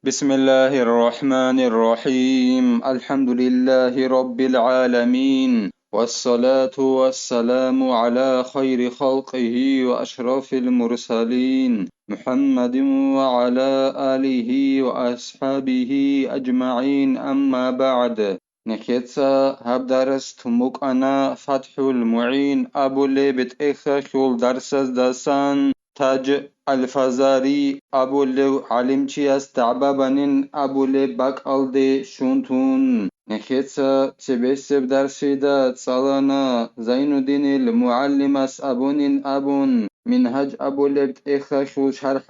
بسم الله الرحمن الرحيم الحمد لله رب العالمين والصلاة والسلام على خير خلقه وأشرف المرسلين محمد وعلى آله وأصحابه أجمعين أما بعد نكيتسا هبدرس تمك أنا فتح المعين أبو ليبت إخا شول درسز دسان تاج الفزاري أبو لو علمتي استعبابنين أبو لي باك ألدي شونتون نخيتسا تبسب درسيدا تسالانا زين الدين المعلم أبونين أبون منهج أبو لبت إخا شو شرح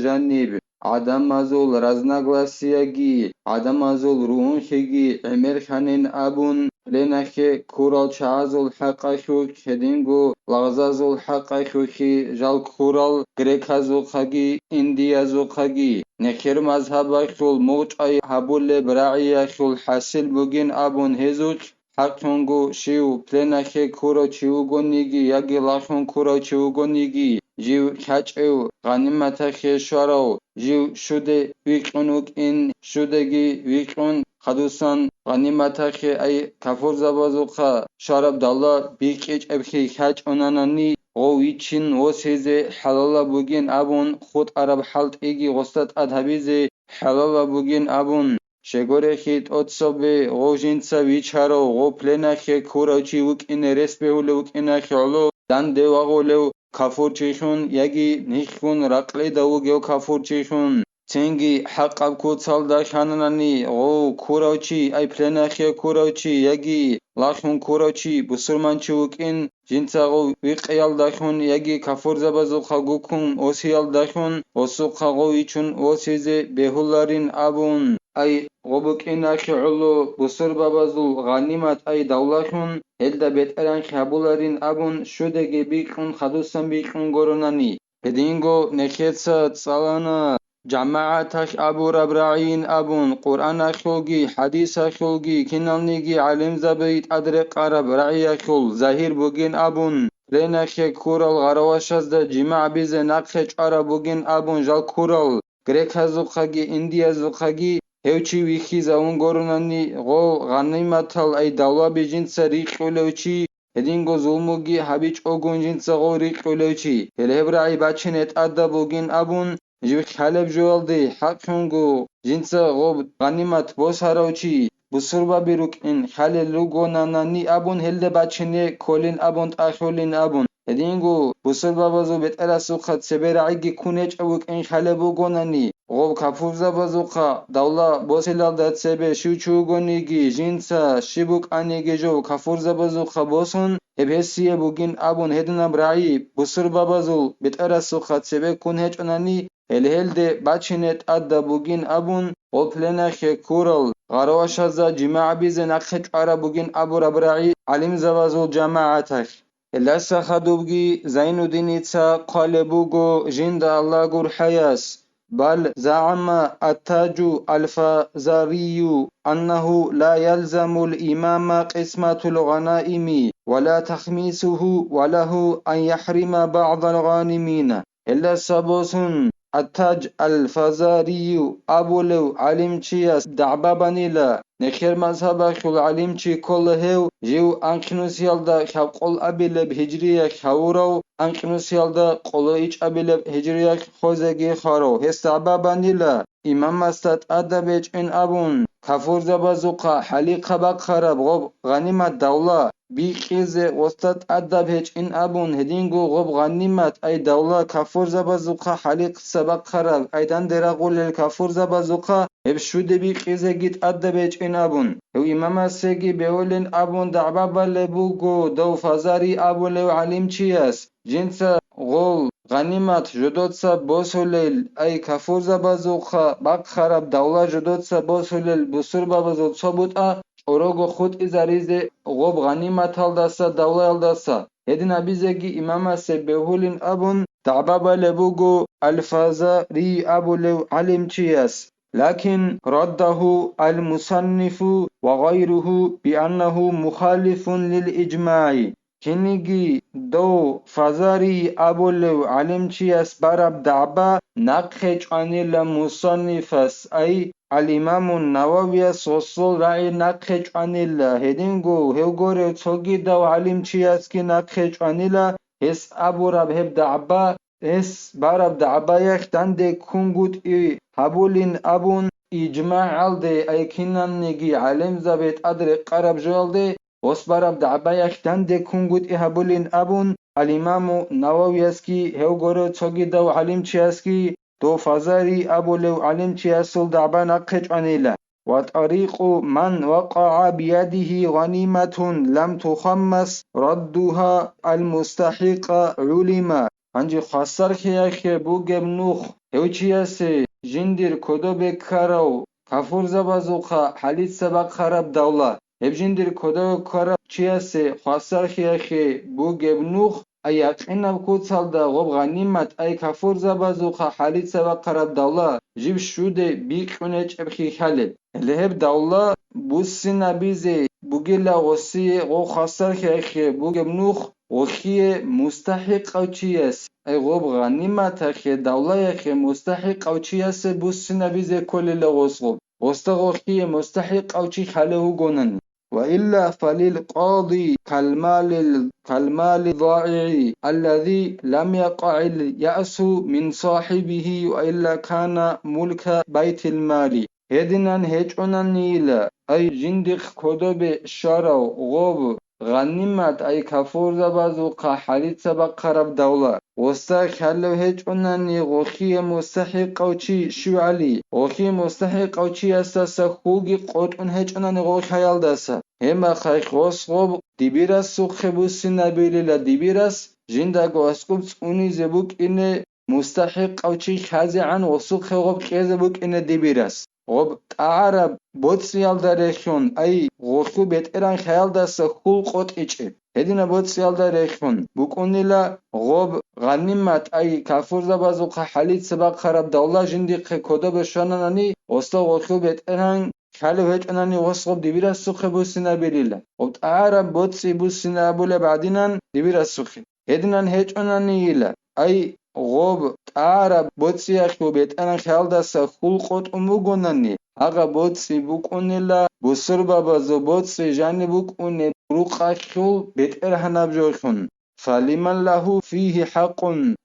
جانب عدم أزول رزناغلاسياجي عدم أزول رونخيجي عمر خانين أبون لنخي كورال شعزول حقاشو كدينغو لغزازول حقاشوكي جال كورال غريكازو خاگي انديازو خاگي نخير مذهباشول موج أي حبول براعياشول حاصل بوگين أبون هزوش حقونغو شيو پلنخي كورو چيوگونيگي ياگي لاشون كورو چيوگونيگي جيو كاچيو غنيمتاخي شوارو جيو شوده ويقونوك إن شودگي ويقون خدوسان غنیمتاخی ای کفور زبازوخا شارب دالا بیکیچ ابخی کچ اونانانی غویچین وسیزه حلالا بوگین ابون خود عرب حلت ایگی غستت ادهبیزه حلالا بوگین ابون شگوره خید اتسابه غوجینسا ویچارو غو پلنخی کوراچی وک این رسبه هلو وک این خیالو دنده وغولو کفور چیشون یگی نیخون رقلی داوگیو کفور چیشون تنگي حقب كوتسال داشاناني غو كوراوچي اي پلناخيا كوراوچي يگي لاخون كوراوچي بسرمان چوكين جنسا غو ويقيال داشون يگي كفور زبازو خاگوكون اوسيال داشون اوسو خاگو يچون اوسيزي بهولارين ابون اي غوبكين اخي علو بسر بابازو غنيمت اي دولاشون هلدا بيتران خابولارين ابون شودگي بيكون خدوسان بيكون گوروناني بدينغو نخيتسا تسالانا جماعتش أبو ربرعين أبون قرآن خلقي حديث خلقي كنالنيجي علم زبيت أدرك عرب رعي خل زهير بوجين أبون رينخ كورال غرواشز ده جماع بيز نقش عرب بوجين أبون جال كورال غريك هزوخاجي انديا زوخاجي هوچي ويخي زاون گوروناني غو غنيمتال أي دولة بجين سريق ولوچي هدينغو ظلموگي حبيچ اوگون جنس غو ريق ولوچي هلهبرعي بچنت أدى بوجين أبون جوك حلب جوالدي حقونغو جنسا غوب غنيمت بوس هراوچي بسربا بيروك ان خالي لوگو ناناني ابون هلده بچنه كولين ابون تاخولين ابون هدينغو بسربا بازو بترسو خد سبرعيگي كونيچ اوك ان خالبو گوناني غوب كفوزا بازوخا دولا بوسيلال دات سبه شوچوگونيگي جنسا شيبوك انيگي جو كفوزا بازوخا بوسون هبهسيه بوگين ابون هدنا برعي بسربا بازو بترسو خد سبه كونيچ اناني هلهلده بچنت أدى بوگين أبون وپلنخ كورل غرواشزا جماع بيز نقش عرا بوگين أبو ربرعي علم زوازو جماعتك هلسا خدوبگي زين الدين قالبوغو جند الله قر حياس بل زعم التاج الفزاري أنه لا يلزم الإمام قسمة الغنائم ولا تخميسه وله أن يحرم بعض الغانمين إلا سبوسن التاج الفزاري أبو لو علمتياس دعبابانيلا نخير مذهبك العلمتي كله جيو أنكنوسيالدا خبقل أبيلب هجرية خورو أنكنوسيالدا قلويج أبيلب هجرية خوزگي خارو هستعبابانيلا إمام استاد أدبج إن أبون كفور زبازوقا حليقة بقرب غب غنيمة دولة بيخيزه وستاد أدبج إن أبون هدينغو غب غنيمة أي دولة كفور زبازوقا حليق سبق خرب أيضا درغول الكفور زبازوقا هبشود بيخيزه جيت أدبج إن أبون هو إمام السيجي بيولين أبون دعبابا لبوغو دو فزاري أبو لو علم چياس جنسا غول غنیمت جدودسا بوسولل ای کفور زبازوخا بق خراب دولا جدودسا بوسولل بسر بابازو صبوتا اوروگو خود ازاریزه غوب غنیمت هالدسا دولا هالدسا هدین ابیزگی امام سبهولین ابون تعبابا لبوگو الفازا ري ابو لو علم چياس لكن رده المصنف وغيره بأنه مخالف للإجماع كنيجي دو فزاري أبولو علمشياس برب دعبا نقخج عنيلا مصنفس أي الإمام النووي صوصول رأي نقخج عنيلا هدينغو هوغوري توغي دو علمشياس كي نقخج عنيلا هس أبو رب هب دعبا هس برب دعبا يختند كونغوت إي هبولين أبون إجماع علدي أي كنان نيجي علم زبيت أدري قرب جولدي وسبرب دعبايا خدند كونغوت إهابولين أبون الإمام نوويسكي هوغورو تشوغيدو علم تشياسكي دو فازاري أبولو علم تشياسل دعبانا قج عنيلا وطريق من وقع بيده غنيمة لم تخمس ردها المستحق علما انجي خسر خياخي بوغب نوخ هوچياسي جندير كودو بكارو كافور زبازوخا حليت سبق خراب دولة ابجندر كودو كارا چياسي خسر خياخي بوغب نوخ اي اقينب كوتسالدا غوب غنيمت اي كافور زبازوخا حليت سبق خراب دولة جيب شوده بيقونيچ ابخي خالد لهب دولة بوسي نبيزي بوغيلا غسي غو خسر خياخي بوغب نوخ وخي مستحق او چياس اي غوب غنيمت اخي دولة اخي مستحق او چياس بوسي نبيزي كل لغوصغوب وستغوخي مستحق او چي خاله غونن وإلا فللقاضي كالمال الضائع الذي لم يقع اليأس من صاحبه وإلا كان ملك بيت المال هدنان هجونان نيلا أي جندخ كدوب شارو غوب غنيمت أي كفور زبازوقا حاليت سبق خراب دولة وستا خلو هجونان غوخي مستحق أو چي شو علي غوخي مستحق أو چي أساسا خوغي قوتون هجونان غوخ حيال داسا هما خيخ غوصغوب ديبيراس سوخي بوسي نبيلي ديبيراس جندق واسكوبت اوني زبوك إني مستحق أو چي خازي عن وسوخي غوب كيزي بوك إني ديبيراس غوب تعرب بوتسيال داريخون أي غوخو بيت إيران خيال داسا خول قوت إيچي هدينا بوتسيال داريخون بوكونيلا غوب غنيمت أي كافور زبازوقا حاليت سبق خراب دولة جندق كودو بشاناناني وستا غوخو بيت إيران خلو هيك أنني وصغب دبير السخ بوسنا بليلا وبت أعرب بوتسي بوسنا بولا بعدين دبير السخ هدنا هيك أنني يلا أي غوب أعرب بوتسي أخو بيت أنا خيال داس خلقت أموغنني أغا بوتسي بوكونيلا بسربا بازو بوتسي جاني بوكوني بروق أخو بيت إرهنا بجوخون فلمن له فيه حق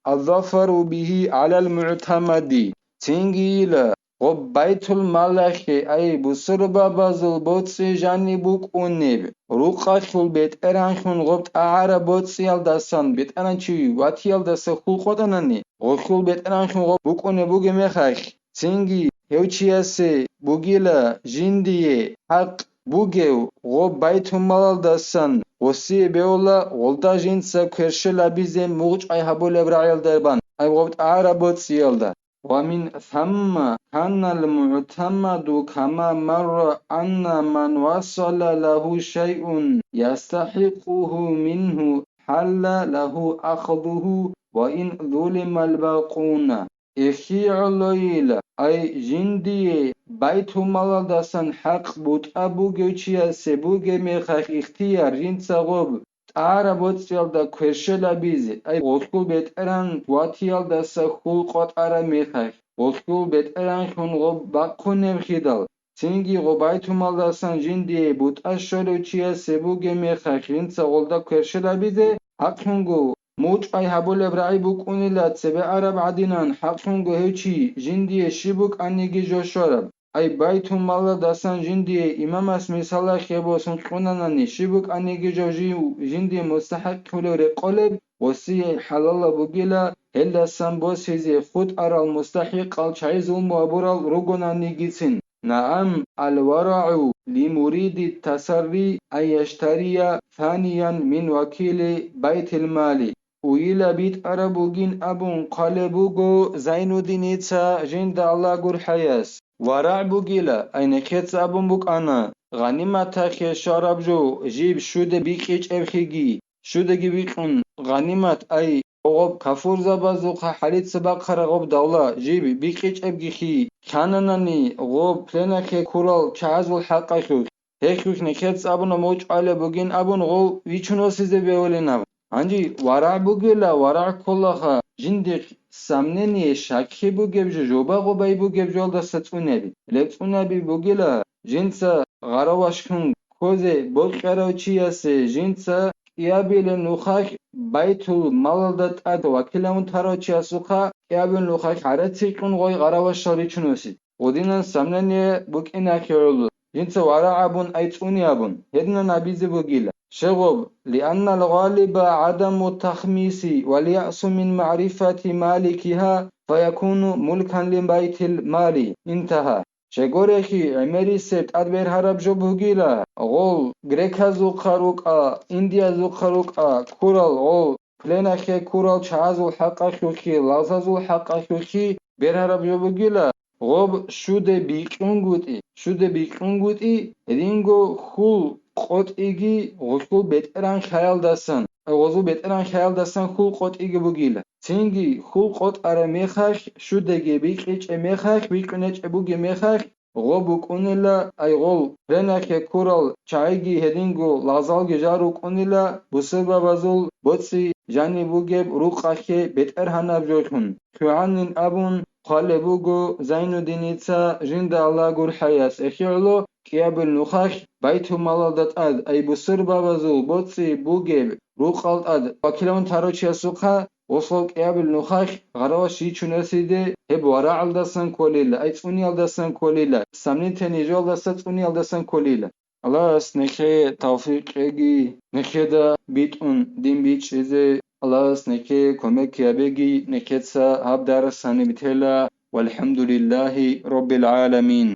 الظفر به على المعتمد تنجيلا غب بيت الملك أي بسربا بازل بوتسي جاني بوك أونيب روقا خل بيت إرانخون غبت أعرى بوتسي يلدسان بيت إرانشي واتي يلدس خلقودناني غخل بيت إرانخون غب بوك أوني بوغي مخاخ تنجي هوچياسي بوغيلا جندي حق بوغيو غب بيت الملال دسان وسي بيولا غلطا جنسا كرشلا بيزي موغج أي هبول إبراعيل دربان أي غبت أعرى بوتسي يلدا ومن ثم كان المعتمد كما مر أن من وصل له شيء يستحقه منه حل له أخذه وإن ظلم الباقون إخي علويل أي جندي بيت مالدسن حق بود أبو جوشيا سبوغ ميخاخ اختيار جنس غوب تعرى بوتسيال دا كرشلا بيزي أي غوثكو بيت إران واتيال دا سخول قط أرى ميخاخ غوثكو بيت إران خون غوب باقو نمخيدال تنجي غوبايتو مالدسن جندي بوت أشولو چيا سبوغ ميخاخ جنس غول دا كرشلا بيزي حقونغو موج أي هبول إبراعي بوك أونيلات سبع عرب عدنان حقونغو هيوچي جندي شبوك أنيجي جوشورب أي بيت مالا داسان جندي إمام اسمي صلاة خيبو سنقوناناني شبوك أنيجي جوجيو جندي مستحق كولوري قلب وسي حلال بوغيلا هل داسان بوس هزي خود أرى المستحق الشعيز المعبور روغوناني جيسين نعم الورع لمريد التسري أن يشتري ثانيا من وكيل بيت المال ويلا بيت أربوغين أبون قلبوغو زين الدين جند الله قر حياس ورع بوغيلا أين كيتس أبون بوك أنا غنيمة تاخي شارب جو جيب شود بيكيج أبخيجي شودگي بيقون غنيمة أي غوب كفور زبازوقا حاليت سباق خرغوب دولة جيب بيكيج أبغيخي كانناني غوب پلنكي كورال چازول حقا خوك هيك نكيت أبونا موج على بوجين أبون غو ويشنو سيزي بيولينا عندي ورع بوجيلا ورع كلها جندك سامنني شاكي بوجيب جوبا غوباي بوجيب جول دست ونبي لكن نبي بوجيلا جنسا غرواشكن كوزي بوكراوچياسي جنسا يابيل نوخاك بيتو مالدت أد وكلامون تراوچياسوخا يابيل نوخاك عرتيكون غوي غرواشاري چنوسي ودينا سامنني بوكينا كيرلو جنس ورعب أيتونياب هدنا نبيذ بوغيلا شغب لأن الغالب عدم التخميس واليأس من معرفة مالكها فيكون ملكا لبيت المال انتهى شغوريكي عمري سبت أدبر هرب جو بوغيلا غول غريكا زو خروقا إنديا زو خروقا كورال غول فلناكي كورال چازو حقا خوكي لازازو حقا خوكي بر هرب جو بوغيلا غوب شوده بيقنگوتي رينگو خول قط إيجي غزو بيتران خيال دستن غزو بيتران خيال دستن خول قط إيجي بوغيلا تينجي خول قط أرا ميخاش شودگي بيقيچ ميخاش بيقنچ بوغي ميخاش غوبو كونيلا أي غول رناكي كورال چايجي هدينگو لازالگي جارو كونيلا بسبا بزول بوتسي جاني بوغيب روخاكي بيتر هناب جوشون خوانين أبون قالبوغو زين دينيتسا جند الله غور حياس اخيرلو كيابل نوخاش بيتو مالادت اد اي بسر بابازو بوتسي بوغيب روخالت اد وكيلون تاروچيا سوخا وصل كيابل نوخاش غراوشي چونسيدي هب ورا الدسن كوليلا اي توني الدسن كوليلا سمني تنيجو الدسن توني الدسن كوليلا الله اسنكي توفيق اگي نكيدا بيتون دين بيچيزي الله اسنكي كومك يابيجي نكتسا هاب دار السنة بتهلا والحمد لله رب العالمين.